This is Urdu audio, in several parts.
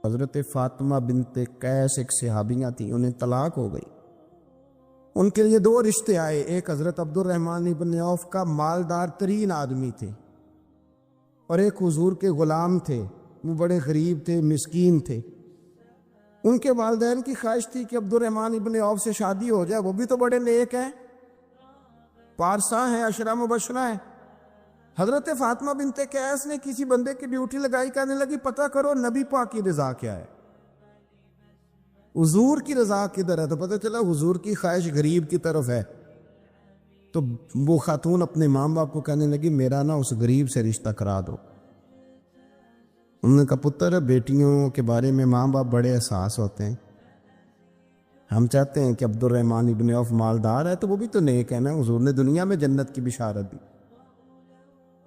حضرت فاطمہ بنت قیس ایک صحابیہ تھیں، انہیں طلاق ہو گئی۔ ان کے لیے دو رشتے آئے، ایک حضرت عبد الرحمن بن عوف کا مالدار ترین آدمی تھے، اور ایک حضور کے غلام تھے، وہ بڑے غریب تھے، مسکین تھے۔ ان کے والدین کی خواہش تھی کہ عبد الرحمن بن عوف سے شادی ہو جائے، وہ بھی تو بڑے نیک ہیں، پارسا ہیں، عشرہ مبشرہ ہیں۔ حضرت فاطمہ بنت قیس نے کسی بندے کی ڈیوٹی لگائی، کہنے لگی پتہ کرو نبی پاک کی رضا کیا ہے، حضور کی رضا کدھر ہے؟ تو پتہ چلا حضور کی خواہش غریب کی طرف ہے۔ تو وہ خاتون اپنے ماں باپ کو کہنے لگی میرا نا اس غریب سے رشتہ کرا دو۔ انہوں نے کہا پتر، بیٹیوں کے بارے میں ماں باپ بڑے احساس ہوتے ہیں، ہم چاہتے ہیں کہ عبد الرحمن ابن عوف مالدار ہے تو وہ بھی تو نیک ہے نا، حضور نے دنیا میں جنت کی بشارت دی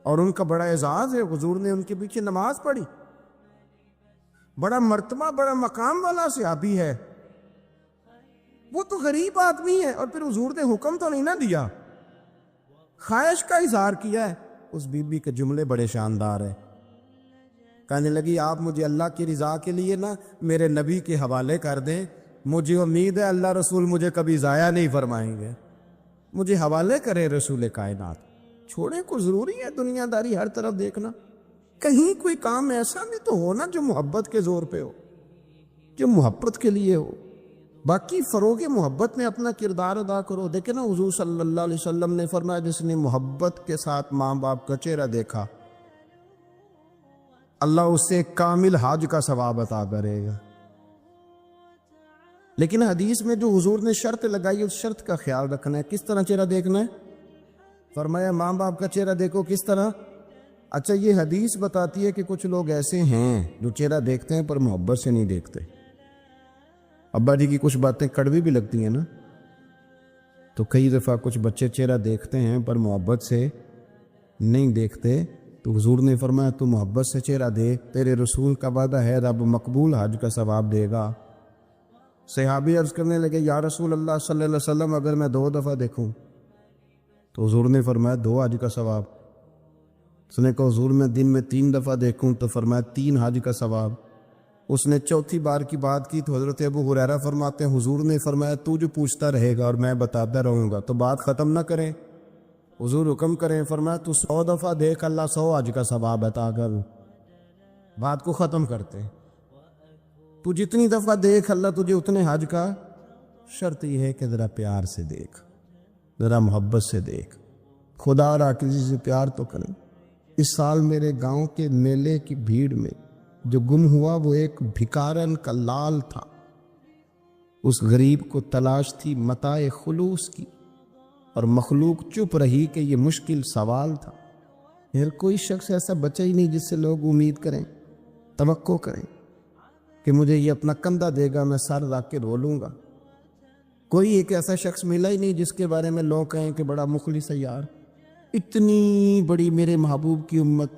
اور ان کا بڑا اعزاز ہے، حضور نے ان کے پیچھے نماز پڑھی، بڑا مرتبہ بڑا مقام والا صحابی ہے، وہ تو غریب آدمی ہے، اور پھر حضور نے حکم تو نہیں نہ دیا، خواہش کا اظہار کیا ہے۔ اس بی بی کے جملے بڑے شاندار ہیں، کہنے لگی آپ مجھے اللہ کی رضا کے لیے نا میرے نبی کے حوالے کر دیں، مجھے امید ہے اللہ رسول مجھے کبھی ضائع نہیں فرمائیں گے، مجھے حوالے کرے رسول کائنات۔ چھوڑیں، کو ضروری ہے دنیا داری ہر طرف دیکھنا، کہیں کوئی کام ایسا بھی تو ہو نا جو محبت کے زور پہ ہو، جو محبت کے لیے ہو، باقی فروغ محبت میں اپنا کردار ادا کرو۔ دیکھیں نا حضور صلی اللہ علیہ وسلم نے فرمایا جس نے محبت کے ساتھ ماں باپ کا چہرہ دیکھا اللہ اس سے کامل حج کا ثواب عطا کرے گا۔ لیکن حدیث میں جو حضور نے شرط لگائی اس شرط کا خیال رکھنا ہے، کس طرح چہرہ دیکھنا ہے؟ فرمایا ماں باپ کا چہرہ دیکھو، کس طرح؟ اچھا، یہ حدیث بتاتی ہے کہ کچھ لوگ ایسے ہیں جو چہرہ دیکھتے ہیں پر محبت سے نہیں دیکھتے۔ ابا جی کی کچھ باتیں کڑوی بھی لگتی ہیں نا، تو کئی دفعہ کچھ بچے چہرہ دیکھتے ہیں پر محبت سے نہیں دیکھتے، تو حضور نے فرمایا تو محبت سے چہرہ دے، تیرے رسول کا وعدہ ہے رب مقبول حج کا ثواب دے گا۔ صحابی عرض کرنے لگے یا رسول اللہ صلی اللہ علیہ وسلم اگر میں 2 دفعہ دیکھوں؟ تو حضور نے فرمایا 2 حج کا ثواب۔ اس نے کہا حضور میں دن میں 3 دفعہ دیکھوں؟ تو فرمایا 3 حج کا ثواب۔ اس نے چوتھی بار کی بات کی تو حضرت ابو ہریرہ فرماتے ہیں حضور نے فرمایا تو جو پوچھتا رہے گا اور میں بتاتا رہوں گا تو بات ختم نہ کریں، حضور حکم کریں، فرمایا تو 100 دفعہ دیکھ اللہ 100 حج کا ثواب عطا کر، بات کو ختم کرتے ہیں۔ تو جتنی دفعہ دیکھ اللہ تجھے اتنے حج کا، شرط یہ ہے کہ ذرا پیار سے دیکھ، ذرا محبت سے دیکھ، خدا را کسی سے پیار تو کریں۔ اس سال میرے گاؤں کے میلے کی بھیڑ میں جو گم ہوا وہ ایک بھکارن کا لال تھا، اس غریب کو تلاش تھی متاع خلوص کی، اور مخلوق چپ رہی کہ یہ مشکل سوال تھا۔ پھر کوئی شخص ایسا بچا ہی نہیں جس سے لوگ امید کریں، توقع کریں کہ مجھے یہ اپنا کندھا دے گا میں سر رکھ کے رو لوں گا۔ کوئی ایک ایسا شخص ملا ہی نہیں جس کے بارے میں لوگ کہیں کہ بڑا مخلص ہے یار، اتنی بڑی میرے محبوب کی امت،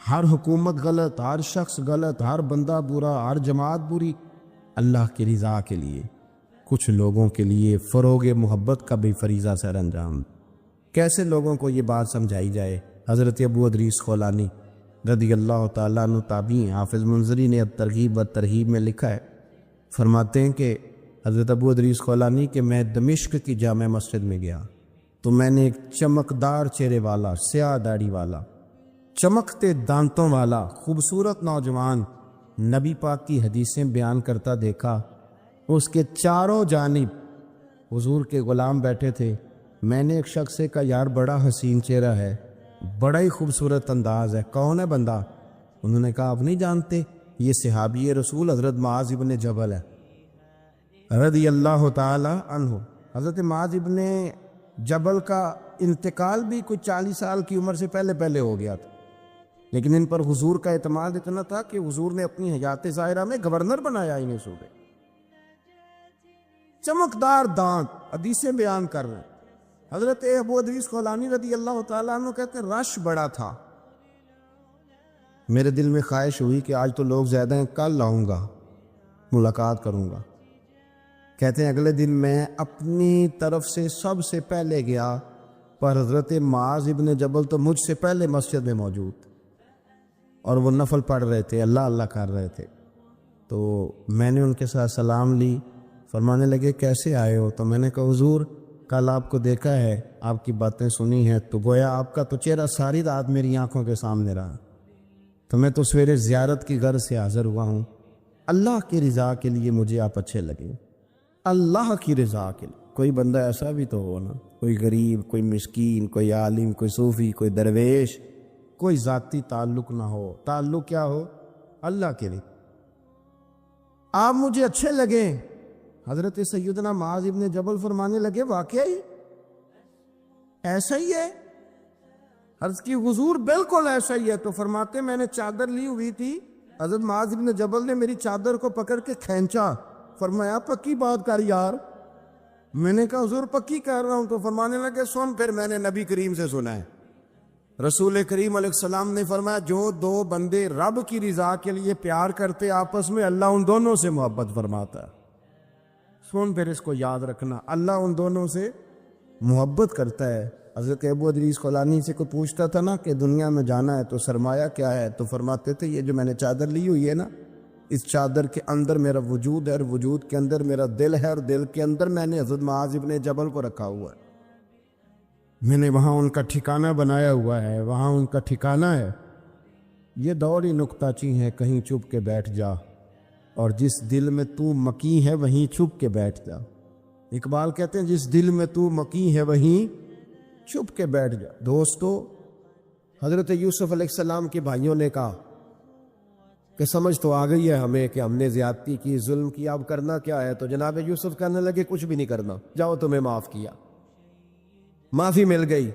ہر حکومت غلط، ہر شخص غلط، ہر بندہ برا، ہر جماعت بری، اللہ کی رضا کے لیے کچھ لوگوں کے لیے فروغ محبت کا بھی فریضہ سر انجام۔ کیسے لوگوں کو یہ بات سمجھائی جائے؟ حضرت ابو ادریس خولانی رضی اللہ تعالیٰ عنہ تابعی، حافظ منذری نے الترغیب والترہیب میں لکھا ہے، فرماتے ہیں کہ حضرت ابو ادریس خولانی کہ میں دمشق کی جامع مسجد میں گیا تو میں نے ایک چمکدار چہرے والا، سیاہ داڑھی والا، چمکتے دانتوں والا خوبصورت نوجوان نبی پاک کی حدیثیں بیان کرتا دیکھا۔ اس کے چاروں جانب حضور کے غلام بیٹھے تھے۔ میں نے ایک شخص سے کہا یار بڑا حسین چہرہ ہے، بڑا ہی خوبصورت انداز ہے، کون ہے بندہ؟ انہوں نے کہا آپ نہیں جانتے، یہ صحابی رسول حضرت معاذ ابن جبل ہے رضی اللہ تعالی عنہ۔ حضرت معاذ ابن جبل کا انتقال بھی کوئی 40 سال کی عمر سے پہلے ہو گیا تھا، لیکن ان پر حضور کا اعتماد اتنا تھا کہ حضور نے اپنی حیات ظاہرہ میں گورنر بنایا انہیں صوبے۔ چمکدار دانت، حدیثیں بیان کر رہے ہیں۔ حضرت ابو ادریس خولانی رضی اللہ تعالیٰ عنہ کہتے ہیں رش بڑا تھا، میرے دل میں خواہش ہوئی کہ آج تو لوگ زیادہ ہیں، کل آؤں گا ملاقات کروں گا۔ کہتے ہیں اگلے دن میں اپنی طرف سے سب سے پہلے گیا، پر حضرت معاذ ابن جبل تو مجھ سے پہلے مسجد میں موجود تھے اور وہ نفل پڑھ رہے تھے، اللہ اللہ کر رہے تھے۔ تو میں نے ان کے ساتھ سلام لی. فرمانے لگے کیسے آئے ہو؟ تو میں نے کہا حضور کل آپ کو دیکھا ہے، آپ کی باتیں سنی ہیں، تو گویا آپ کا تو چہرہ ساری رات میری آنکھوں کے سامنے رہا، تو میں تو سویرے زیارت کی غرض سے حاضر ہوا ہوں. اللہ کی رضا کے لیے مجھے آپ اچھے لگے، اللہ کی رضا کے لیے. کوئی بندہ ایسا بھی تو ہو نا، کوئی غریب، کوئی مسکین، کوئی عالم، کوئی صوفی، کوئی درویش، کوئی ذاتی تعلق نہ ہو، تعلق کیا ہو؟ اللہ کے لیے. آپ مجھے اچھے لگے. حضرت سیدنا معاذ ابن جبل فرمانے لگے واقعی ایسا ہی ہے؟ عرض کی حضور بالکل ایسا ہی ہے. تو فرماتے میں نے چادر لی ہوئی تھی، حضرت معاذ ابن جبل نے میری چادر کو پکڑ کے کھینچا، فرمایا پکی بات کر یار. میں نے کہا حضور پکی کر رہا ہوں. تو فرمانے لگے سن. پھر میں نے نبی کریم سے سنا ہے، رسول کریم علیہ السلام نے فرمایا جو دو بندے رب کی رضا کے لیے پیار کرتے آپس میں، اللہ ان دونوں سے محبت فرماتا ہے. سن پھر اس کو یاد رکھنا، اللہ ان دونوں سے محبت کرتا ہے. حضرت ابو ادریس خولانی سے کوئی پوچھتا تھا نا کہ دنیا میں جانا ہے تو سرمایہ کیا ہے، تو فرماتے تھے یہ جو میں نے چادر لی ہوئی ہے نا، اس چادر کے اندر میرا وجود ہے، اور وجود کے اندر میرا دل ہے، اور دل کے اندر میں نے حضرت معاذ ابن جبل کو رکھا ہوا ہے. میں نے وہاں ان کا ٹھکانہ بنایا ہوا ہے، وہاں ان کا ٹھکانہ ہے. یہ دوڑی نکتہ چی ہے، کہیں چھپ کے بیٹھ جا، اور جس دل میں تو مکی ہے وہیں چھپ کے بیٹھ جا. اقبال کہتے ہیں جس دل میں تو مکی ہے وہیں چھپ کے بیٹھ جا. دوستو، حضرت یوسف علیہ السلام کے بھائیوں نے کہا کہ سمجھ تو آ گئی ہے ہمیں کہ ہم نے زیادتی کی، ظلم کیا، اب کرنا کیا ہے؟ تو جناب یوسف کہنے لگے کچھ بھی نہیں کرنا، جاؤ تمہیں معاف کیا. معافی مل گئی.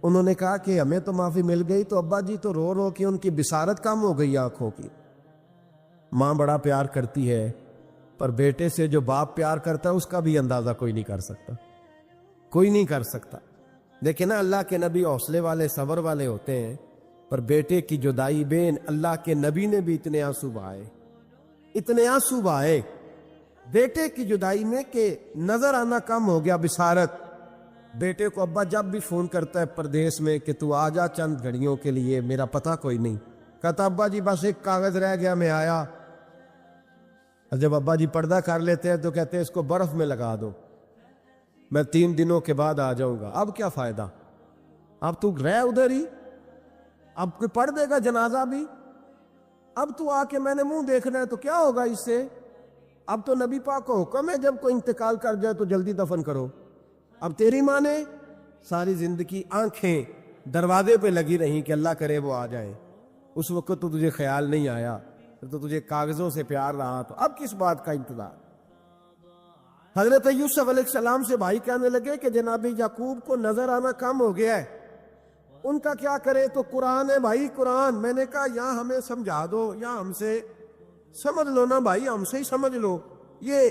انہوں نے کہا کہ ہمیں تو معافی مل گئی، تو ابا جی تو رو رو کے ان کی بصارت کم ہو گئی آنکھوں کی. ماں بڑا پیار کرتی ہے، پر بیٹے سے جو باپ پیار کرتا ہے اس کا بھی اندازہ کوئی نہیں کر سکتا، کوئی نہیں کر سکتا. دیکھیں نا، اللہ کے نبی حوصلے والے، صبر والے ہوتے ہیں، پر بیٹے کی جدائی بین اللہ کے نبی نے بھی اتنے آنسو بہائے، اتنے آنسو بہائے بیٹے کی جدائی میں کہ نظر آنا کم ہو گیا بصارت. بیٹے کو ابا جب بھی فون کرتا ہے پردیس میں کہ تو آ جا چند گھڑیوں کے لیے، میرا پتہ کوئی نہیں. کہتا ابا جی بس ایک کاغذ رہ گیا، میں آیا. جب ابا جی پردہ کر لیتے ہیں تو کہتے ہیں اس کو برف میں لگا دو، میں 3 دنوں کے بعد آ جاؤں گا. اب کیا فائدہ، اب تو رہ ادھر ہی، اب کوئی پڑھ دے گا جنازہ بھی، اب تو آ کے میں نے منہ دیکھنا ہے تو کیا ہوگا اس سے؟ اب تو نبی پاک کو حکم ہے جب کوئی انتقال کر جائے تو جلدی دفن کرو. اب تیری ماں نے ساری زندگی آنکھیں دروازے پہ لگی رہیں کہ اللہ کرے وہ آ جائے. اس وقت تو تجھے خیال نہیں آیا، تو تجھے کاغذوں سے پیار رہا، تو اب کس بات کا انتظار؟ حضرت یوسف علیہ السلام سے بھائی کہنے لگے کہ جناب یعقوب کو نظر آنا کم ہو گیا ہے، ان کا کیا کرے؟ تو قرآن ہے بھائی، قرآن. میں نے کہا یا ہمیں سمجھا دو یا ہم سے سمجھ لو نا بھائی، ہم سے ہی سمجھ لو. یہ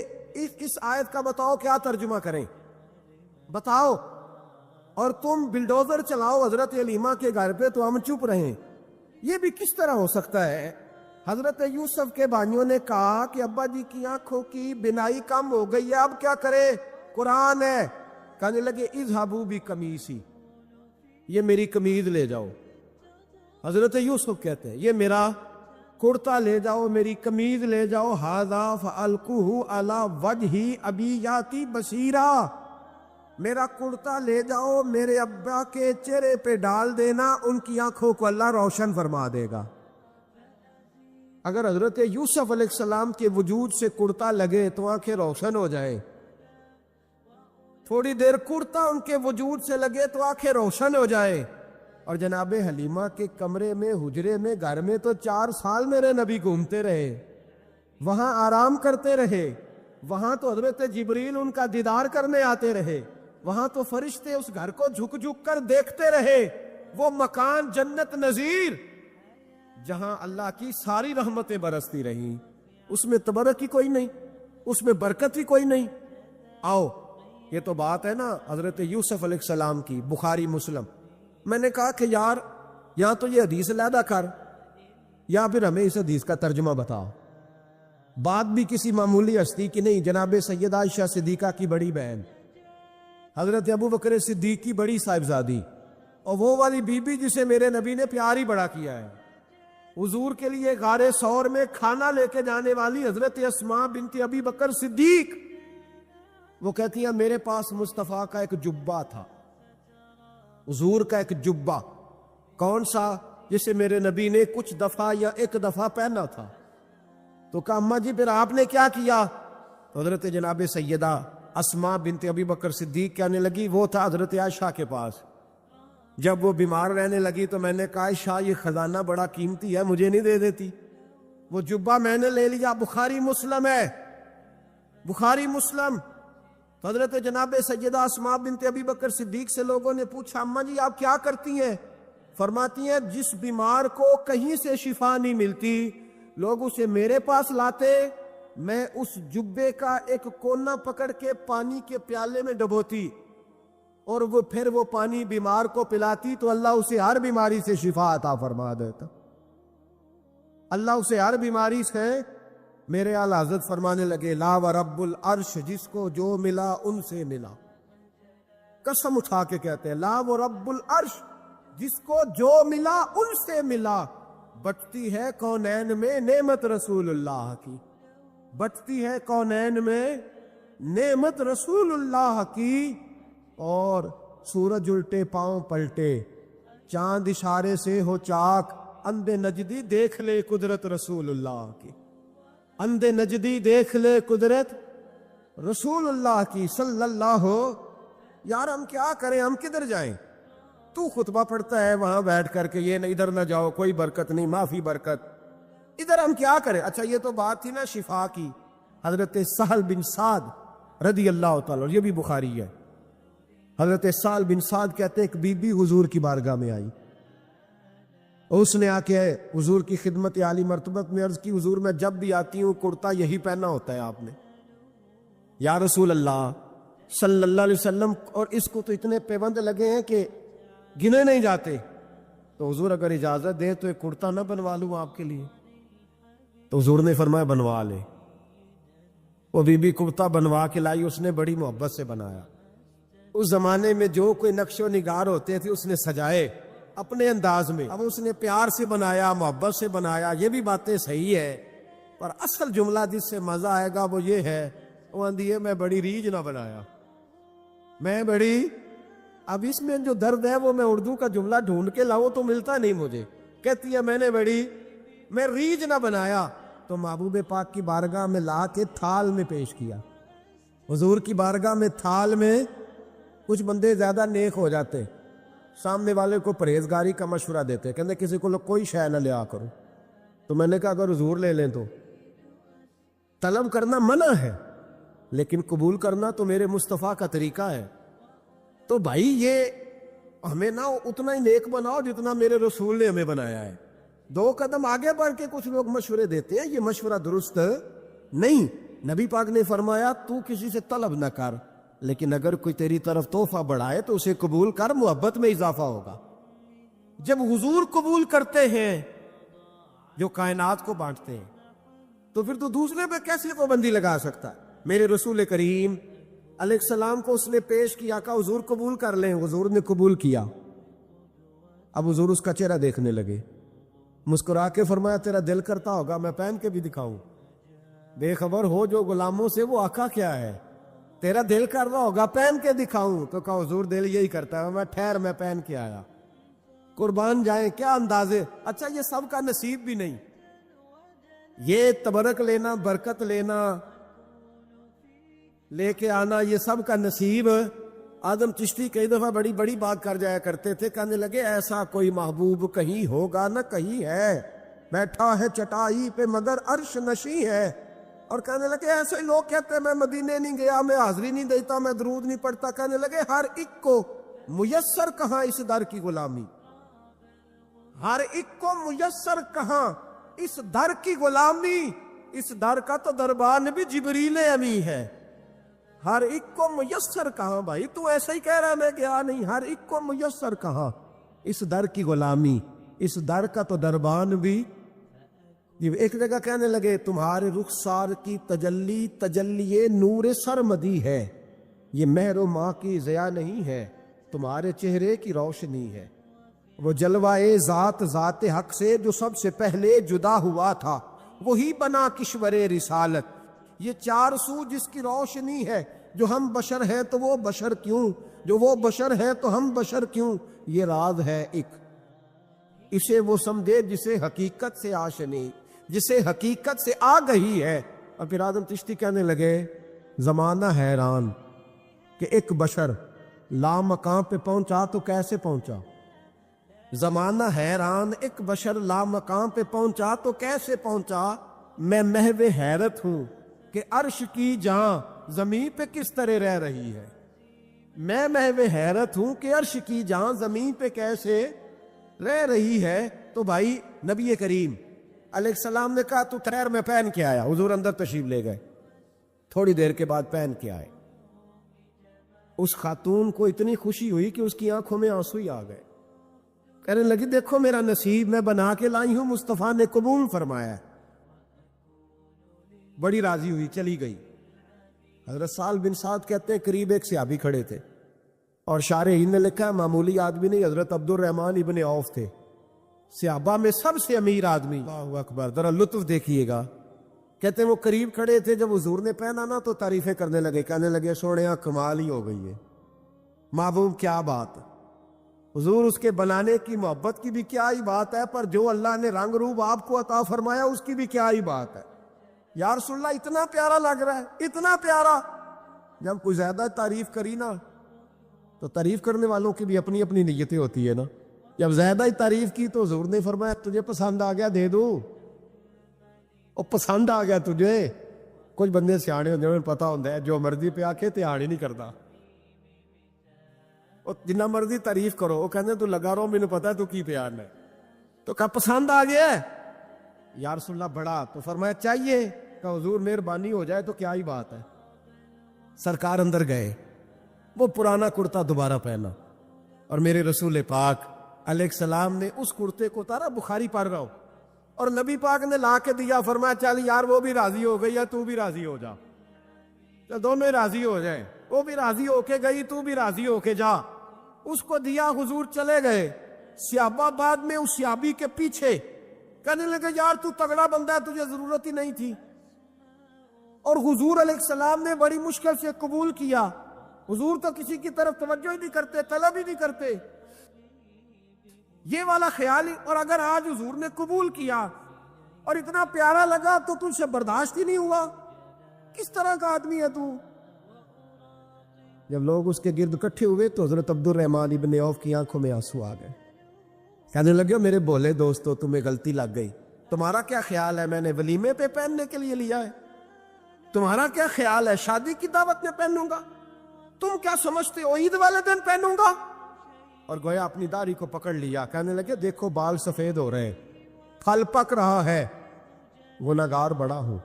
اس آیت کا بتاؤ کیا ترجمہ کریں، بتاؤ. اور تم بلڈوزر چلاؤ حضرت علیمہ کے گھر پہ تو ہم چپ رہیں. یہ بھی کس طرح ہو سکتا ہے؟ حضرت یوسف کے بھائیوں نے کہا کہ ابا جی کی آنکھوں کی بینائی کم ہو گئی ہے، اب کیا کرے؟ قرآن ہے. کہنے لگے اذهبوا بقمیصی، یہ میری قمیض لے جاؤ. حضرت یوسف کہتے ہیں یہ میرا کرتا لے جاؤ، میری قمیض لے جاؤ. ھذا فالقوہ علی وجہ ابی یاتی بصیرا، میرا کرتا لے جاؤ، میرے ابا کے چہرے پہ ڈال دینا، ان کی آنکھوں کو اللہ روشن فرما دے گا. اگر حضرت یوسف علیہ السلام کے وجود سے کرتا لگے تو آنکھیں روشن ہو جائیں، تھوڑی دیر کرتا ان کے وجود سے لگے تو آنکھیں روشن ہو جائے. اور جناب حلیمہ کے کمرے میں، حجرے میں، گھر میں تو 4 سال میرے نبی گھومتے رہے، وہاں آرام کرتے رہے، وہاں تو حضرت جبریل ان کا دیدار کرنے آتے رہے، وہاں تو فرشتے اس گھر کو جھک جھک کر دیکھتے رہے. وہ مکان جنت نظیر جہاں اللہ کی ساری رحمتیں برستی رہیں، اس میں تبرک ہی کوئی نہیں، اس میں برکت ہی کوئی نہیں. آؤ، یہ تو بات ہے نا حضرت یوسف علیہ السلام کی، بخاری مسلم. میں نے کہا کہ یار یا تو یہ حدیث علیحدہ کر یا پھر ہمیں اس حدیث کا ترجمہ بتاؤ. بات بھی کسی معمولی ہستی کی نہیں، جناب سیدہ عائشہ صدیقہ کی بڑی بہن، حضرت ابو بکر صدیق کی بڑی صاحبزادی، اور وہ والی بی بی جسے میرے نبی نے پیار ہی بڑا کیا ہے. حضور کے لیے غار ثور میں کھانا لے کے جانے والی حضرت اسماء بنت ابی بکر صدیق، وہ کہتی ہیں میرے پاس مصطفیٰ کا ایک جبہ تھا، حضور کا ایک جبہ، کون سا؟ جسے میرے نبی نے کچھ دفعہ یا ایک دفعہ پہنا تھا۔ تو کہا اماں جی پھر آپ نے کیا کیا؟ تو حضرت جناب سیدہ اسماء بنت ابی بکر صدیق کہنے لگی وہ تھا حضرت عائشہ کے پاس، جب وہ بیمار رہنے لگی تو میں نے کہا عائشہ یہ خزانہ بڑا قیمتی ہے، مجھے نہیں دے دیتی؟ وہ جبہ میں نے لے لیا، بخاری مسلم ہے، بخاری مسلم۔ تو حضرت جناب سیدہ اسماء بنت ابی بکر صدیق سے لوگوں نے پوچھا اماں جی آپ کیا کرتی ہیں؟ فرماتی ہیں جس بیمار کو کہیں سے شفا نہیں ملتی لوگ اسے میرے پاس لاتے، میں اس جبے کا ایک کونا پکڑ کے پانی کے پیالے میں ڈبوتی اور وہ پھر وہ پانی بیمار کو پلاتی تو اللہ اسے ہر بیماری سے شفا عطا فرما دیتا، اللہ اسے ہر بیماری سے۔ میرے اعلیٰ حضرت فرمانے لگے لا و رب العرش، جس کو جو ملا ان سے ملا، قسم اٹھا کے کہتے ہیں لا و رب العرش، جس کو جو ملا ان سے ملا۔ بٹتی ہے کونین میں نعمت رسول اللہ کی، بٹتی ہے کونین میں نعمت رسول اللہ کی، اور سورج الٹے پاؤں پلٹے، چاند اشارے سے ہو چاک، اندھے نجدی دیکھ لے قدرت رسول اللہ کی، اندھے نجدی دیکھ لے قدرت رسول اللہ کی صلی اللہ۔ یار ہم کیا کریں، ہم کدھر جائیں؟ تو خطبہ پڑھتا ہے وہاں بیٹھ کر کے یہ ادھر نہ جاؤ، کوئی برکت نہیں، معافی برکت، ادھر ہم کیا کریں؟ اچھا یہ تو بات تھی نا شفا کی۔ حضرت سہل بن سعد رضی اللہ تعالیٰ، یہ بھی بخاری ہے، حضرت سہل بن سعد کہتے ہیں ایک بی بی حضور کی بارگاہ میں آئی، اس نے آ کے حضور کی خدمت عالی مرتبت میں عرض کی حضور میں جب بھی آتی ہوں کرتا یہی پہنا ہوتا ہے آپ نے، یا رسول اللہ صلی اللہ علیہ وسلم، اور اس کو تو اتنے پیوند لگے ہیں کہ گنے نہیں جاتے، تو حضور اگر اجازت دے تو ایک کرتا نہ بنوا لوں آپ کے لیے؟ تو حضور نے فرمایا بنوا لے۔ وہ بی بی کرتا بنوا کے لائی، اس نے بڑی محبت سے بنایا۔ اس زمانے میں جو کوئی نقش و نگار ہوتے تھے اس نے سجائے اپنے انداز میں، اب اس نے پیار سے بنایا، محبت سے بنایا، یہ بھی باتیں صحیح ہے، پر اصل جملہ جس سے مزہ آئے گا وہ یہ ہے، وہ آندھی ہے میں بڑی ریج نہ بنایا، میں بڑی، اب اس میں جو درد ہے وہ میں اردو کا جملہ ڈھونڈ کے لاؤں تو ملتا نہیں مجھے، کہتی ہے میں ریج نہ بنایا، تو محبوب پاک کی بارگاہ میں لا کے تھال میں پیش کیا۔ حضور کی بارگاہ میں تھال میں، کچھ بندے زیادہ نیک ہو جاتے، سامنے والے کو پرہیزگاری کا مشورہ دیتے، کہتے کسی کو کوئی شے نہ لیا کرو، تو میں نے کہا اگر حضور لے لیں تو طلب کرنا منع ہے، لیکن قبول کرنا تو میرے مصطفیٰ کا طریقہ ہے، تو بھائی یہ ہمیں نہ اتنا ہی نیک بناؤ جتنا میرے رسول نے ہمیں بنایا ہے۔ دو قدم آگے بڑھ کے کچھ لوگ مشورے دیتے ہیں، یہ مشورہ درست نہیں۔ نبی پاک نے فرمایا تو کسی سے طلب نہ کر، لیکن اگر کوئی تیری طرف تحفہ بڑھائے تو اسے قبول کر، محبت میں اضافہ ہوگا۔ جب حضور قبول کرتے ہیں جو کائنات کو بانٹتے ہیں، تو پھر تو دوسرے پہ کیسے پابندی لگا سکتا ہے؟ میرے رسول کریم علیہ السلام کو اس نے پیش کیا، کہا حضور قبول کر لیں، حضور نے قبول کیا۔ اب حضور اس کا چہرہ دیکھنے لگے، مسکرا کے فرمایا تیرا دل کرتا ہوگا میں پہن کے بھی دکھاؤں، بے خبر ہو جو غلاموں سے وہ آقا کیا ہے، تیرا دل کر رہا ہوگا پہن کے دکھاؤں، تو کہا حضور دل یہی کرتا ہے، میں ٹھہر میں پہن کے آیا، قربان جائیں کیا اندازے۔ اچھا یہ سب کا نصیب بھی نہیں، یہ تبرک لینا، برکت لینا، لے کے آنا، یہ سب کا نصیب۔ آدم چشتی کئی دفعہ بڑی بڑی بات کر جایا کرتے تھے، کہنے لگے ایسا کوئی محبوب کہیں ہوگا نہ کہیں ہے، بیٹھا ہے چٹائی پہ مگر عرش نشیں ہے، اور کہنے لگے ایسے ہی لوگ کہتے ہیں میں مدینے نہیں گیا، میں حاضری نہیں دیتا، میں درود نہیں پڑھتا، کہنے لگے ہر ایک کو میسر کہاں اس در کی غلامی، ہر ایک کو میسر کہاں اس در کی غلامی، اس در کا تو دربان بھی جبریل امی ہے، ہر ایک کو میسر کہاں۔ بھائی تو ایسا ہی کہہ رہا ہے میں گیا نہیں، ہر ایک کو میسر کہاں اس در کی غلامی، اس در کا تو دربان بھی۔ ایک جگہ کہنے لگے تمہارے رخسار کی تجلی تجلی نور سرمدی ہے، یہ مہر و ماں کی ضیا نہیں ہے، تمہارے چہرے کی روشنی ہے، وہ جلوائے ذات ذات حق سے جو سب سے پہلے جدا ہوا تھا، وہی بنا کشور رسالت۔ یہ چار سو جس کی روشنی ہے، جو ہم بشر ہیں تو وہ بشر کیوں، جو وہ بشر ہے تو ہم بشر کیوں، یہ راز ہے ایک۔ اسے وہ سمجھے جسے حقیقت سے آشنی، جسے حقیقت سے آگہی ہے۔ اور پھر اعظم چشتی کہنے لگے زمانہ حیران کہ ایک بشر لامقام پہ پہنچا تو کیسے پہنچا، زمانہ حیران ایک بشر لامقام پہ پہنچا تو کیسے پہنچا۔ میں محو حیرت ہوں کہ عرش کی جاں زمین پہ کس طرح رہ رہی ہے، میں محو حیرت ہوں کہ عرش کی جاں زمین پہ کیسے رہ رہی ہے۔ تو بھائی نبی کریم علیہ السلام نے کہا تو خیر میں پہن کے آیا، حضور اندر تشریف لے گئے، تھوڑی دیر کے بعد پہن کے آئے۔ اس خاتون کو اتنی خوشی ہوئی کہ اس کی آنکھوں میں آنسو ہی آ گئے، کہنے لگی دیکھو میرا نصیب، میں بنا کے لائی ہوں، مصطفیٰ نے قبول فرمایا۔ بڑی راضی ہوئی، چلی گئی۔ حضرت سہل بن سعد کہتے ہیں قریب ایک صحابی کھڑے تھے، اور شارحین نے لکھا ہے معمولی آدمی نہیں، حضرت عبد الرحمن ابن عوف تھے، صحابہ میں سب سے امیر آدمی۔ اللہ اکبر، ذرا لطف دیکھیے گا۔ کہتے ہیں وہ قریب کھڑے تھے، جب حضور نے پہنا نا تو تعریفیں کرنے لگے، کہنے لگے سوڑیاں کمال ہی ہو گئی ہے، محبوب کیا بات۔ حضور اس کے بنانے کی محبت کی بھی کیا ہی بات ہے، پر جو اللہ نے رنگ روپ آپ کو عطا فرمایا اس کی بھی کیا ہی بات ہے۔ یا رسول اللہ اتنا پیارا لگ رہا ہے، اتنا پیارا۔ جب کوئی زیادہ تعریف کری نا تو تعریف کرنے والوں کی بھی اپنی اپنی نیتیں ہوتی ہے نا۔ جب زیادہ ہی تعریف کی تو حضور نے فرمایا تجھے پسند آ گیا دے دو، اور پسند آ گیا تجھے۔ کچھ بندے سیانے ہوتے ہیں، پتا ہوتا ہے جو مرضی پہ آ کے دھیان ہی نہیں کرتا، اور جنہ مرضی تعریف کرو وہ کہتے تو لگا رہو مجھے پتا ہے تو کی پیار ہے، تو کہا پسند آ گیا یا رسول اللہ بڑا، تو فرمایا چاہیے، کہ حضور مہربانی ہو جائے تو کیا ہی بات ہے۔ سرکار اندر گئے، وہ پرانا کرتا دوبارہ پہنا، اور میرے رسول پاک علیہ السلام نے اس کرتے کو اتارا، بخاری پڑھ رہا ہو، اور نبی پاک نے لا کے دیا، فرمایا چل یار وہ بھی راضی ہو گئی ہے تو بھی راضی ہو جا، چل دونوں ہی راضی ہو جائیں، وہ بھی راضی ہو کے گئی تو بھی راضی ہو کے جا۔ اس کو دیا، حضور چلے گئے۔ صحابہ بعد میں اس صحابی کے پیچھے کہنے لگے یار تو تگڑا بندہ ہے، تجھے ضرورت ہی نہیں تھی، اور حضور علیہ السلام نے بڑی مشکل سے قبول کیا۔ حضور تو کسی کی طرف توجہ ہی نہیں کرتے، طلب ہی نہیں کرتے، یہ والا خیال ہی۔ اور اگر آج حضور نے قبول کیا اور اتنا پیارا لگا تو تجھ سے برداشت ہی نہیں ہوا، کس طرح کا آدمی ہے تو۔ جب لوگ اس کے گرد اکٹھے ہوئے تو حضرت عبد الرحمن ابن عوف کی آنکھوں میں آنسو آ گئے، کہنے لگے میرے بولے دوستو تمہیں غلطی لگ گئی، تمہارا کیا خیال ہے میں نے ولیمے پہ پہننے کے لیے لیا ہے؟ تمہارا کیا خیال ہے شادی کی دعوت میں پہنوں گا؟ تم کیا سمجھتے ہو عید والے دن پہنوں گا؟ اور گویا اپنی داڑھی کو پکڑ لیا، کہنے لگے دیکھو بال سفید ہو رہے، پھل پک رہا ہے، گنہگار بڑا ہوں،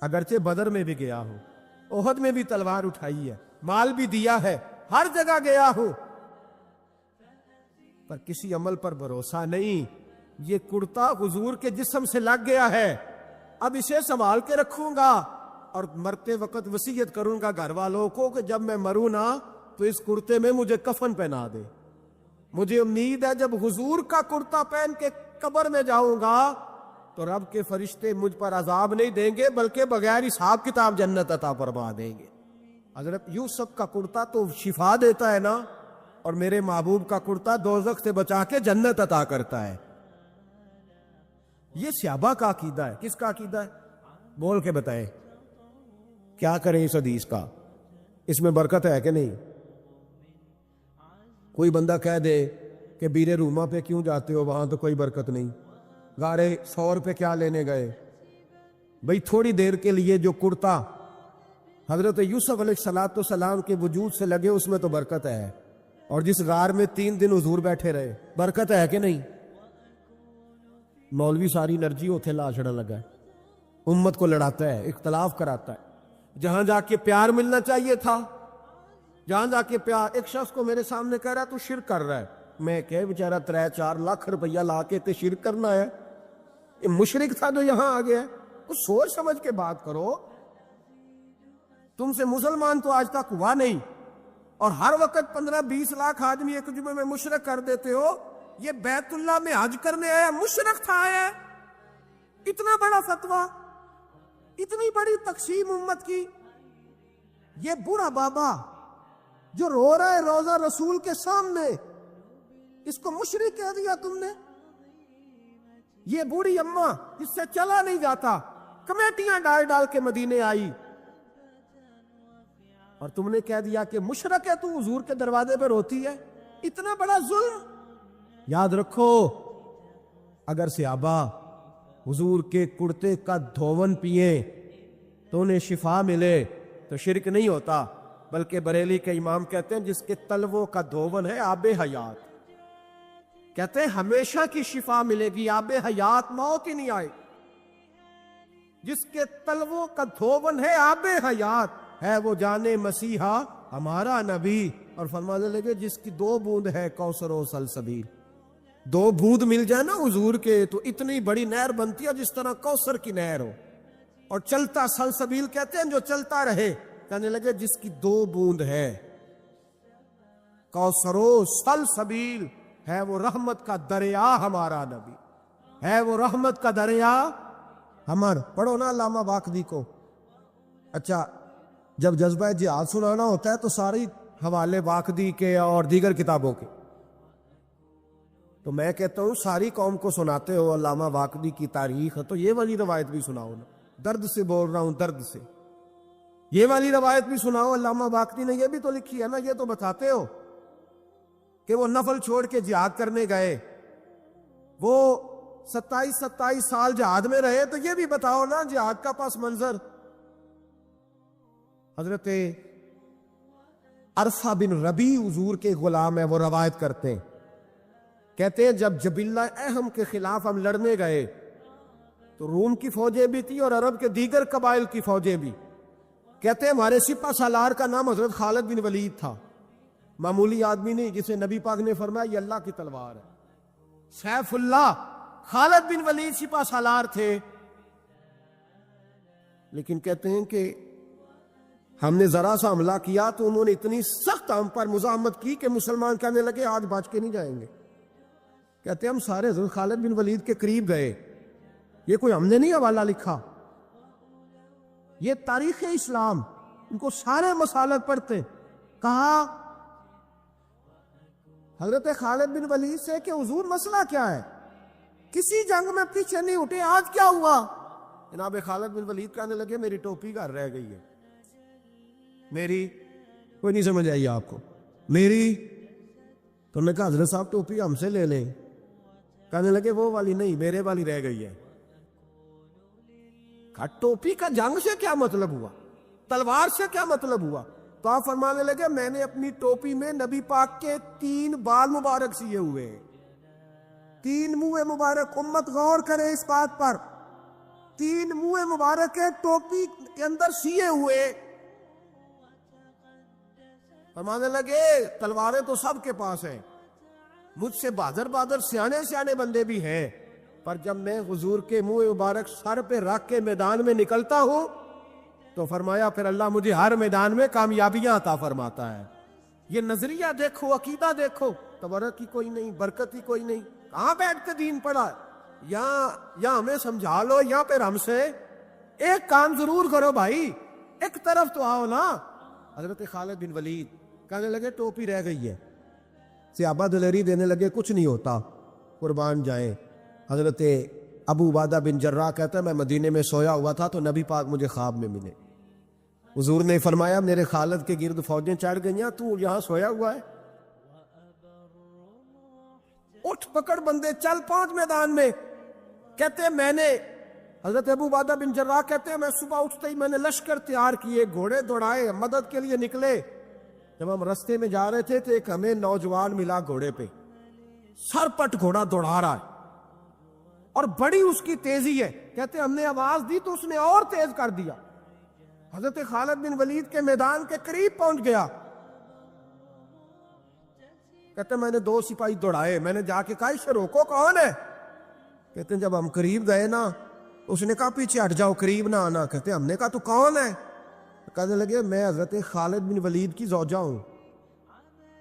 اگرچہ بدر میں بھی گیا ہوں، احد میں بھی تلوار اٹھائی ہے، مال بھی دیا ہے، ہر جگہ گیا ہوں، پر کسی عمل پر بھروسہ نہیں۔ یہ کرتا حضور کے جسم سے لگ گیا ہے، اب اسے سنبھال کے رکھوں گا، اور مرتے وقت وصیت کروں گا گھر والوں کو کہ جب میں مروں نا تو اس کرتے میں مجھے کفن پہنا دے۔ مجھے امید ہے جب حضور کا کرتا پہن کے قبر میں جاؤں گا تو رب کے فرشتے مجھ پر عذاب نہیں دیں گے، بلکہ بغیر حساب کتاب جنت عطا فرما دیں گے۔ حضرت یوسف کا کرتا تو شفا دیتا ہے نا، اور میرے محبوب کا کرتا دوزخ سے بچا کے جنت عطا کرتا ہے۔ یہ صحابہ کا عقیدہ ہے۔ کس کا عقیدہ ہے؟ بول کے بتائیں، کیا کریں اس حدیث کا؟ اس میں برکت ہے کہ نہیں؟ کوئی بندہ کہہ دے کہ بیر روما پہ کیوں جاتے ہو، وہاں تو کوئی برکت نہیں، غارے سور پہ کیا لینے گئے؟ بھئی تھوڑی دیر کے لیے جو کرتا حضرت یوسف علیہ السلام کے وجود سے لگے اس میں تو برکت ہے، اور جس غار میں 3 دن حضور بیٹھے رہے برکت ہے کہ نہیں؟ مولوی ساری انرجی ہوتے لا چھڑا لگا ہے، امت کو لڑاتا ہے، اختلاف کراتا ہے۔ جہاں جا کے پیار ملنا چاہیے تھا، جہاں جا کے پیار، ایک شخص کو میرے سامنے کہہ رہا ہے تو شرک کر رہا ہے، میں کہ بیچارہ 3-4 لاکھ روپیہ لا کے تے شرک کرنا ہے، یہ مشرک تھا جو یہاں آ گیا ہے، کچھ سوچ سمجھ کے بات کرو۔ تم سے مسلمان تو آج تک ہوا نہیں، اور ہر وقت 15-20 لاکھ آدمی ایک جمعے میں مشرک کر دیتے ہو، یہ بیت اللہ میں حج کرنے آیا، مشرک تھا آیا، اتنا بڑا فتویٰ، اتنی بڑی تقسیم امت کی. یہ بوڑھا بابا جو رو رہا ہے روزہ رسول کے سامنے، اس کو مشرک کہہ دیا تم نے. یہ بوڑھی اماں جس سے چلا نہیں جاتا، کمیٹیاں ڈال ڈال کے مدینے آئی، اور تم نے کہہ دیا کہ مشرک ہے، تو حضور کے دروازے پہ روتی ہے. اتنا بڑا ظلم. یاد رکھو، اگر صحابہ حضور کے کرتے کا دھون پیے تو انہیں شفا ملے تو شرک نہیں ہوتا، بلکہ بریلی کے امام کہتے ہیں جس کے تلووں کا دھون ہے آب حیات، کہتے ہیں ہمیشہ کی شفا ملے گی، آب حیات، موت ہی نہیں آئے. جس کے تلووں کا دھون ہے آب حیات ہے وہ جانے مسیحا ہمارا نبی. اور فرمانے لگے جس کی 2 بوند ہے کوثر و سلسبیل، 2 بوند مل جائے نا حضور کے تو اتنی بڑی نہر بنتی ہے جس طرح کوثر کی نہر ہو. اور چلتا سلسبیل کہتے ہیں جو چلتا رہے. کہنے لگے جس کی 2 بوند ہے کوثر و سلسبیل ہے وہ رحمت کا دریا ہمارا نبی، ہے وہ رحمت کا دریا ہمارا. پڑھو نا علامہ واقدی کو. اچھا، جب جذبہ جہاد سنانا ہوتا ہے تو ساری حوالے واقدی کے اور دیگر کتابوں کے، تو میں کہتا ہوں ساری قوم کو سناتے ہو علامہ واقدی کی تاریخ، تو یہ والی روایت بھی سناؤ نا. درد سے بول رہا ہوں، درد سے. یہ والی روایت بھی سناؤ. علامہ واقدی نے یہ بھی تو لکھی ہے نا. یہ تو بتاتے ہو کہ وہ نفل چھوڑ کے جہاد کرنے گئے، وہ 27 سال جہاد میں رہے. تو یہ بھی بتاؤ نا جہاد کا پس منظر. حضرت عرفہ بن ربی حضور کے غلام ہے، وہ روایت کرتے ہیں، کہتے ہیں جب جبلہ اہم کے خلاف ہم لڑنے گئے تو روم کی فوجیں بھی تھی اور عرب کے دیگر قبائل کی فوجیں بھی. کہتے ہیں ہمارے سپہ سالار کا نام حضرت خالد بن ولید تھا. معمولی آدمی نہیں جسے نبی پاک نے فرمایا یہ اللہ کی تلوار ہے. سیف اللہ خالد بن ولید سپہ سالار تھے. لیکن کہتے ہیں کہ ہم نے ذرا سا حملہ کیا تو انہوں نے اتنی سخت ہم پر مزاحمت کی کہ مسلمان کہنے لگے آج بچ کے نہیں جائیں گے. کہتے ہیں ہم سارے حضرت خالد بن ولید کے قریب گئے. یہ کوئی ہم نے نہیں حوالہ لکھا، یہ تاریخ اسلام. ان کو سارے مسالک پڑھتے. کہا حضرت خالد بن ولید سے کہ حضور مسئلہ کیا ہے، کسی جنگ میں پیچھے نہیں اٹھے، آج کیا ہوا؟ جناب خالد بن ولید کہنے لگے میری ٹوپی گھر رہ گئی ہے. میری کوئی نہیں سمجھ آئی آپ کو؟ میری. تو نے کہا حضرت صاحب ٹوپی ہم سے لے لیں. کہنے لگے وہ والی نہیں، میرے والی رہ گئی ہے. کہا ٹوپی کا جنگ سے کیا مطلب ہوا، تلوار سے کیا مطلب ہوا؟ تو آپ فرمانے لگے میں نے اپنی ٹوپی میں نبی پاک کے 3 بال مبارک سیے ہوئے، 3 منہ مبارک. امت غور کرے اس بات پر، 3 منہ مبارک ہے ٹوپی کے اندر سیے ہوئے. فرمانے لگے تلواریں تو سب کے پاس ہیں، مجھ سے بہادر سیانے بندے بھی ہیں، پر جب میں حضور کے منہ مبارک سر پہ رکھ کے میدان میں نکلتا ہوں تو فرمایا پھر اللہ مجھے ہر میدان میں کامیابیاں عطا فرماتا ہے. یہ نظریہ دیکھو، عقیدہ دیکھو، تبرک ہی کوئی نہیں، برکت ہی کوئی نہیں. کہاں بیٹھ کے دین پڑھا؟ یا ہمیں سمجھا لو یا پھر ہم سے ایک کام ضرور کرو بھائی، ایک طرف تو آؤ نا. حضرت خالد بن ولید کہنے لگے ٹوپی رہ گئی ہے. صحابہ دلیری دینے لگے کچھ نہیں ہوتا، قربان جائیں. حضرت ابو عبادہ بن جراح کہتا ہے میں مدینے میں سویا ہوا تھا تو نبی پاک مجھے خواب میں ملے. حضور نے فرمایا میرے خالد کے گرد فوجیں چڑھ گئیں، تو یہاں سویا ہوا ہے. اٹھ پکڑ بندے چل پہنچ میدان میں. کہتے ہیں میں نے، حضرت ابو عبادہ بن جراح کہتے ہیں میں صبح اٹھتے ہی میں نے لشکر تیار کیے، گھوڑے دوڑائے، مدد کے لیے نکلے. جب ہم رستے میں جا رہے تھے تو ایک ہمیں نوجوان ملا گھوڑے پہ، سر پٹ گھوڑا دوڑا رہا ہے اور بڑی اس کی تیزی ہے. کہتے ہم نے آواز دی تو اس نے اور تیز کر دیا. حضرت خالد بن ولید کے میدان کے قریب پہنچ گیا. کہتے میں نے 2 سپاہی دوڑائے، میں نے جا کے کہا اسے روکو، کون ہے؟ کہتے ہیں جب ہم قریب گئے نا اس نے کہا پیچھے ہٹ جاؤ، قریب نہ آنا. کہتے ہم نے کہا تو کون ہے؟ کہنے لگے میں حضرت خالد بن ولید کی زوجہ ہوں،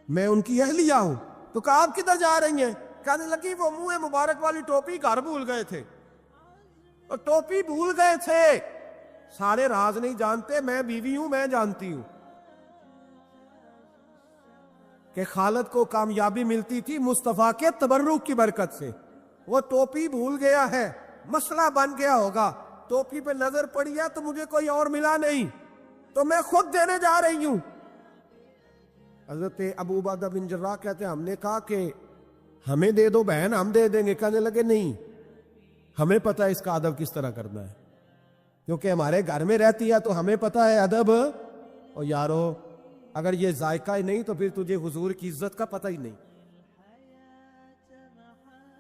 میں ان کی اہلیہ ہوں. تو کہا آپ کدھر جا رہی ہیں؟ کہنے لگی وہ منہ مبارک والی ٹوپی گھر بھول گئے تھے، اور ٹوپی بھول گئے تھے، سارے راز نہیں جانتے، میں بیوی ہوں، میں جانتی ہوں کہ خالد کو کامیابی ملتی تھی مصطفیٰ کے تبرک کی برکت سے، وہ ٹوپی بھول گیا ہے، مسئلہ بن گیا ہوگا، ٹوپی پہ نظر پڑی ہے تو مجھے کوئی اور ملا نہیں تو میں خود دینے جا رہی ہوں۔ حضرت ابو عبیدہ بن جراح کہتے ہیں ہم نے کہا کہ ہمیں دے دو بہن، ہم دے دیں گے۔ کہنے لگے نہیں، ہمیں پتہ ہے اس کا ادب کس طرح کرنا ہے، کیونکہ ہمارے گھر میں رہتی ہے تو ہمیں پتہ ہے ادب۔ اور یارو اگر یہ ذائقہ ہی نہیں تو پھر تجھے حضور کی عزت کا پتہ ہی نہیں،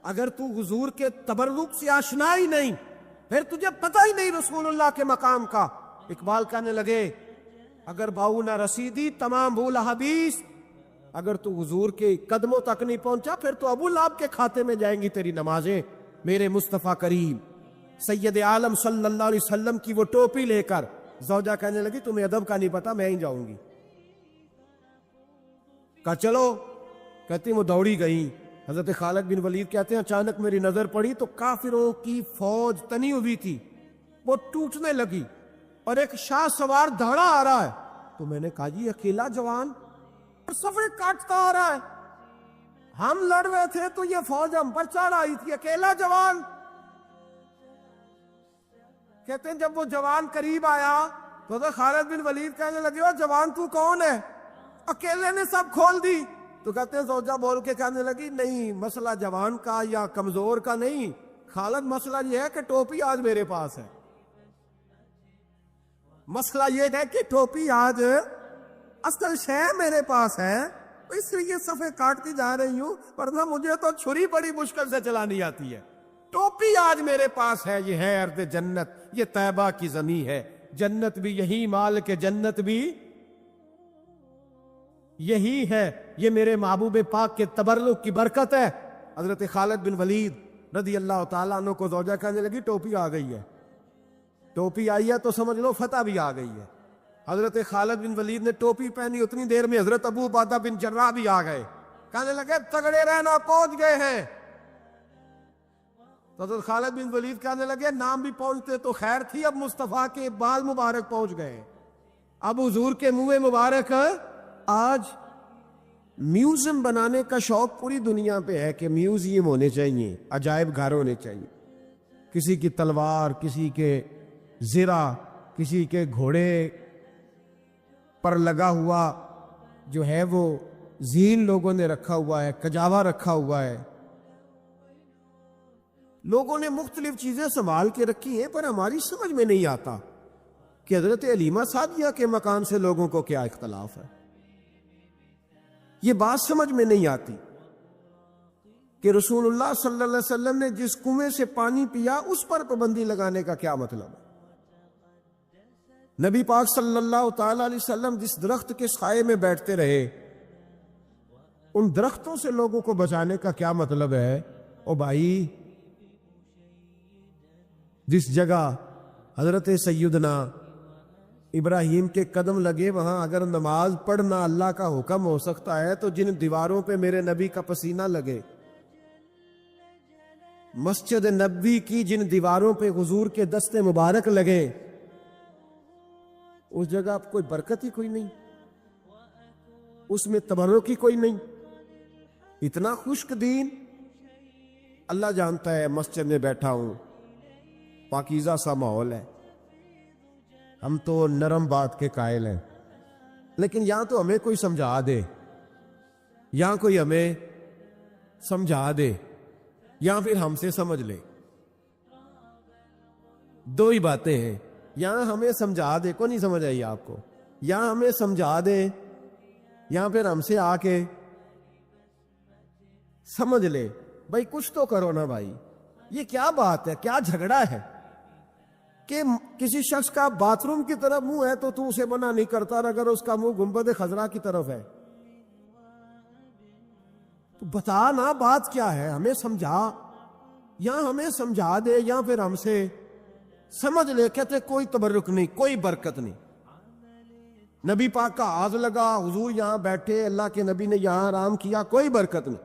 اگر تو حضور کے تبرک سے آشنا ہی نہیں پھر تجھے پتہ ہی نہیں رسول اللہ کے مقام کا۔ اقبال کہنے لگے اگر باؤ نہ رسیدی تمام بھول حدیث، اگر تو حضور کے قدموں تک نہیں پہنچا پھر تو ابو لہب کے کھاتے میں جائیں گی تیری نمازیں۔ میرے مصطفیٰ کریم سید عالم صلی اللہ علیہ وسلم کی وہ ٹوپی لے کر زوجہ کہنے لگی تمہیں ادب کا نہیں پتا، میں ہی جاؤں گی۔ کہا چلو، کہتی وہ دوڑی گئی۔ حضرت خالد بن ولید کہتے ہیں اچانک میری نظر پڑی تو کافروں کی فوج تنی ہوئی تھی، وہ ٹوٹنے لگی اور ایک شاہ سوار دھاڑا آ رہا ہے، تو میں نے کہا جی اکیلا جوان صفے کاٹتا آ رہا ہے، ہم لڑ رہے تھے تو یہ فوج ہم پر چڑھ آئی تھی، اکیلا جوان۔ کہتے ہیں جب وہ جوان قریب آیا تو خالد بن ولید کہنے لگے وہ جوان تو کون ہے، اکیلے نے سب کھول دی۔ تو کہتے ہیں زوجہ بول کے کہنے لگی نہیں، مسئلہ جوان کا یا کمزور کا نہیں، خالد مسئلہ یہ ہے کہ ٹوپی آج میرے پاس ہے، مسئلہ یہ ہے کہ ٹوپی آج اصل شے میرے پاس ہے، اس لیے صفے کاٹتی جا رہی ہوں، ورنہ مجھے تو چھری بڑی مشکل سے چلانی آتی ہے، ٹوپی آج میرے پاس ہے۔ یہ ہے ارض جنت، یہ طیبہ کی زمین ہے، جنت بھی یہی مال کے جنت بھی یہی ہے، یہ میرے محبوب پاک کے تبرک کی برکت ہے۔ حضرت خالد بن ولید رضی اللہ تعالیٰ عنہ کو زوجہ کہنے لگی ٹوپی آ گئی ہے، ٹوپی آئی ہے تو سمجھ لو فتح بھی آ گئی ہے۔ حضرت خالد بن ولید نے ٹوپی پہنی، اتنی دیر میں حضرت ابو عبیدہ بن جراح بھی آ گئے، کہنے لگے تگڑے رہنا، پہنچ گئے ہیں۔ تو حضرت خالد بن ولید کہنے لگے نام بھی پہنچتے تو خیر تھی، اب مصطفیٰ کے بال مبارک پہنچ گئے، اب حضور کے منہ مبارک۔ آج میوزیم بنانے کا شوق پوری دنیا پہ ہے کہ میوزیم ہونے چاہیے، عجائب گھر ہونے چاہیے، کسی کی تلوار، کسی کے زرہ، کسی کے گھوڑے پر لگا ہوا جو ہے وہ زین لوگوں نے رکھا ہوا ہے، کجاوا رکھا ہوا ہے، لوگوں نے مختلف چیزیں سنبھال کے رکھی ہیں، پر ہماری سمجھ میں نہیں آتا کہ حضرت حلیمہ سعدیہ کے مکان سے لوگوں کو کیا اختلاف ہے۔ یہ بات سمجھ میں نہیں آتی کہ رسول اللہ صلی اللہ علیہ وسلم نے جس کنویں سے پانی پیا اس پر پابندی لگانے کا کیا مطلب ہے؟ نبی پاک صلی اللہ تعالی علیہ وسلم جس درخت کے سائے میں بیٹھتے رہے، ان درختوں سے لوگوں کو بچانے کا کیا مطلب ہے؟ او بھائی، جس جگہ حضرت سیدنا ابراہیم کے قدم لگے وہاں اگر نماز پڑھنا اللہ کا حکم ہو سکتا ہے تو جن دیواروں پہ میرے نبی کا پسینہ لگے، مسجد نبوی کی جن دیواروں پہ حضور کے دست مبارک لگے، اس جگہ کوئی برکت ہی کوئی نہیں، اس میں تبرک ہی کوئی نہیں، اتنا خشک دین۔ اللہ جانتا ہے مسجد میں بیٹھا ہوں، پاکیزہ سا ماحول ہے، ہم تو نرم بات کے قائل ہیں، لیکن یہاں تو ہمیں کوئی سمجھا دے، یہاں کوئی ہمیں سمجھا دے یا پھر ہم سے سمجھ لے، دو ہی باتیں ہیں، یہاں ہمیں سمجھا دے، کو نہیں سمجھ آئی آپ کو، یہاں ہمیں سمجھا دے یا پھر ہم سے آ کے سمجھ لے۔ بھائی کچھ تو کرو نا بھائی، یہ کیا بات ہے، کیا جھگڑا ہے کہ کسی شخص کا باتھ روم کی طرف منہ ہے تو اسے منع نہیں کرتا، اور اگر اس کا منہ گنبد خضرا کی طرف ہے تو بتا نا بات کیا ہے، ہمیں سمجھا، یا ہمیں سمجھا دے یا پھر ہم سے سمجھ لے۔ کہتے کوئی تبرک نہیں، کوئی برکت نہیں، نبی پاک کا آز لگا، حضور یہاں بیٹھے، اللہ کے نبی نے یہاں آرام کیا، کوئی برکت نہیں۔